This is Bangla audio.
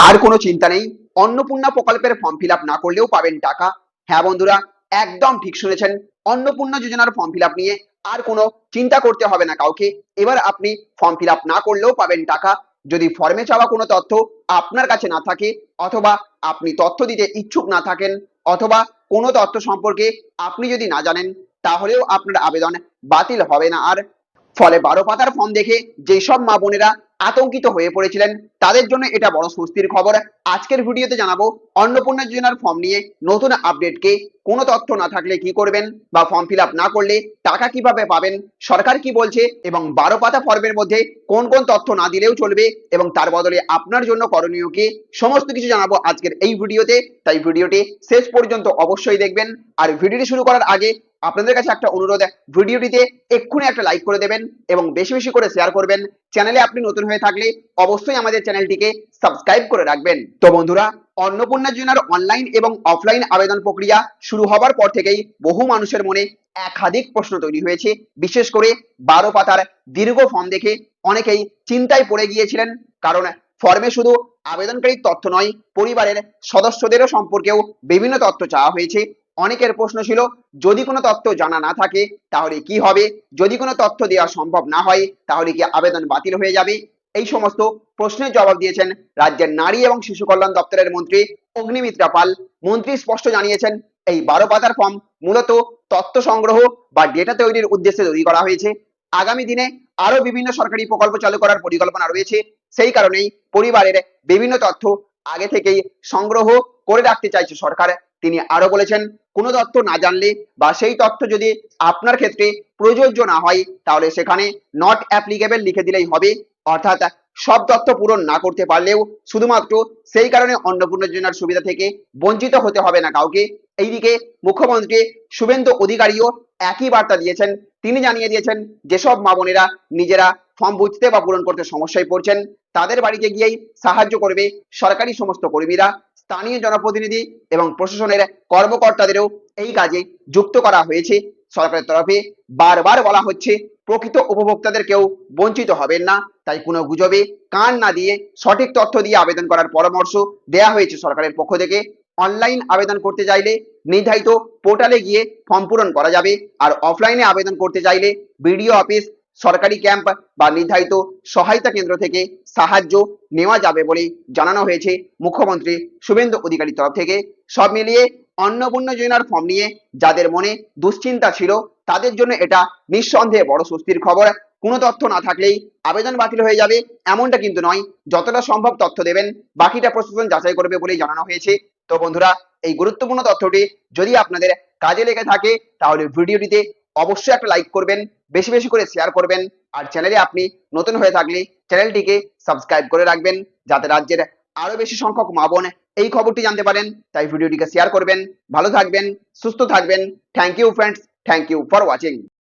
আর কোনো চিন্তা নেই, অন্নপূর্ণা প্রকল্পের ফর্ম ফিল আপ না করলেও পাবেন টাকা। হ্যাঁ বন্ধুরা, একদম ঠিক শুনেছেন, অন্নপূর্ণা যোজনার ফর্ম ফিল আপ নিয়ে আর কোনো চিন্তা করতে হবে না কাউকে। এবার আপনি ফর্ম ফিল আপ না করলেও পাবেন টাকা। যদি ফর্মে চাওয়া কোনো তথ্য আপনার কাছে না থাকে, অথবা আপনি তথ্য দিতে ইচ্ছুক না থাকেন, অথবা কোনো তথ্য সম্পর্কে আপনি যদি না জানেন, তাহলেও আপনার আবেদন বাতিল হবে না। আর ফলে 12 পাতার ফর্ম দেখে যেসব মা বোনেরা আতঙ্কিত হয়ে পড়েছিলেন, তাদের জন্য এটা বড় স্বস্তির খবর। আজকের ভিডিওতে জানাবো অন্নপূর্ণা যোজনার ফর্ম নিয়ে নতুন আপডেট কে। কোনো তথ্য না থাকলে কি করবেন, বা ফর্ম ফিল আপ না করলে টাকা কিভাবে পাবেন, সরকার কি বলছে, এবং 12 পাতা ফর্মের মধ্যে কোন কোন তথ্য না দিলেও চলবে, এবং তার বদলে আপনার জন্য করণীয় কি, সমস্ত কিছু জানাবো আজকের এই ভিডিওতে। তাই ভিডিওটি শেষ পর্যন্ত অবশ্যই দেখবেন। আর ভিডিওটি শুরু করার আগে আপনাদের কাছে একটা অনুরোধ, ভিডিওটিতে এক্ষুনি একটা লাইক করে দেবেন এবং বেশি বেশি করে শেয়ার করবেন। চ্যানেলে আপনি নতুন হয়ে থাকলে অবশ্যই আমাদের চ্যানেলটিকে সাবস্ক্রাইব করে রাখবেন। তো বন্ধুরা, অন্নপূর্ণা যোজনার অনলাইন এবং অফলাইন আবেদন প্রক্রিয়া শুরু হবার পর থেকেই বহু মানুষের মনে একাধিক প্রশ্ন তৈরি হয়েছে। বিশেষ করে 12 পাতার দীর্ঘ ফর্ম দেখে অনেকেই চিন্তায় পড়ে গিয়েছিলেন। কারণ ফর্মে শুধু আবেদনকারীর তথ্য নয়, পরিবারের সদস্যদেরও সম্পর্কেও বিভিন্ন তথ্য চাওয়া হয়েছে। অনেকের প্রশ্ন ছিল, যদি কোনো তথ্য জানা না থাকে তাহলে কি হবে, যদি কোনো তথ্য দেওয়া সম্ভব না হয় তাহলে কি আবেদন বাতিল হয়ে যাবে। এই সমস্ত প্রশ্নের জবাব দিয়েছেন রাজ্যের নারী এবং শিশু কল্যাণ দপ্তরের মন্ত্রী অগ্নিমিত্রা পাল। মন্ত্রী স্পষ্ট জানিয়েছেন, এই 12 পাতার ফর্ম মূলত তথ্য সংগ্রহ বা ডেটা তৈরির উদ্দেশ্যে তৈরি করা হয়েছে। আগামী দিনে আরো বিভিন্ন সরকারি প্রকল্প চালু করার পরিকল্পনা রয়েছে। সেই কারণেই পরিবারের বিভিন্ন তথ্য আগে থেকেই সংগ্রহ করে রাখতে চাইছে সরকার। তিনি আরো বলেছেন, কোনো তথ্য না জানলে বা সেই তথ্য যদি আপনার ক্ষেত্রে প্রযোজ্য না হয়, তাহলে সেখানে নট অ্যাপ্লিকেবল লিখে দিলেই হবে। অর্থাৎ সব তথ্য পূরণ না করতে পারলেও শুধুমাত্র সেই কারণে অন্নপূর্ণা যোজনার সুবিধা থেকে বঞ্চিত হতে হবে না কাউকে। এইদিকে মুখ্যমন্ত্রী শুভেন্দু অধিকারীও একই বার্তা দিয়েছেন। তিনি জানিয়ে দিয়েছেন, যেসব মা বোনেরা নিজেরা ফর্ম বুঝতে বা পূরণ করতে সমস্যায় পড়ছেন, তাদের বাড়িতে গিয়েই সাহায্য করবে সরকারি সমস্ত কর্মীরা। স্থানীয় জনপ্রতিনিধি এবং প্রশাসনের কর্মকর্তাদেরও এই কাজে যুক্ত করা হয়েছে। সরকারের তরফে বারবার বলা হচ্ছে, প্রকৃত উপভোক্তাদের কেউ বঞ্চিত হবেন না। তাই কোনো গুজবে কান না দিয়ে সঠিক তথ্য দিয়ে আবেদন করার পরামর্শ দেয়া হয়েছে সরকারের পক্ষ থেকে। অনলাইন আবেদন করতে চাইলে নির্ধারিত পোর্টালে গিয়ে ফর্ম পূরণ করা যাবে। আর অফলাইনে আবেদন করতে চাইলে বিডিও অফিস, সরকারি ক্যাম্প বা নির্ধারিত সহায়তা কেন্দ্র থেকে সাহায্য নেওয়া যাবে বলে জানানো হয়েছে মুখ্যমন্ত্রী শুভেন্দু অধিকারীর তরফ থেকে। সব মিলিয়ে অন্নপূর্ণা যোজনার ফর্ম নিয়ে যাদের মনে দুশ্চিন্তা ছিল, তাদের জন্য এটা নিঃসন্দেহে বড় স্বস্তির খবর। কোনো তথ্য না থাকলেই আবেদন বাতিল হয়ে যাবে এমনটা কিন্তু নয়। যতটা সম্ভব তথ্য দেবেন, বাকিটা প্রশাসন যাচাই করবে বলেই জানানো হয়েছে। তো বন্ধুরা, এই গুরুত্বপূর্ণ তথ্যটি যদি আপনাদের কাজে লেগে থাকে, তাহলে ভিডিওটিতে অবশ্যই একটা লাইক করবেন, বেশি বেশি করে শেয়ার করবেন। আর চ্যানেলে আপনি নতুন হয়ে থাকলে চ্যানেলটিকে সাবস্ক্রাইব করে রাখবেন, যাতে রাজ্যের আরো বেশি সংখ্যক মা বোন এই খবরটি জানতে পারেন। তাই ভিডিওটিকে শেয়ার করবেন। ভালো থাকবেন, সুস্থ থাকবেন। Thank you friends, thank you for watching.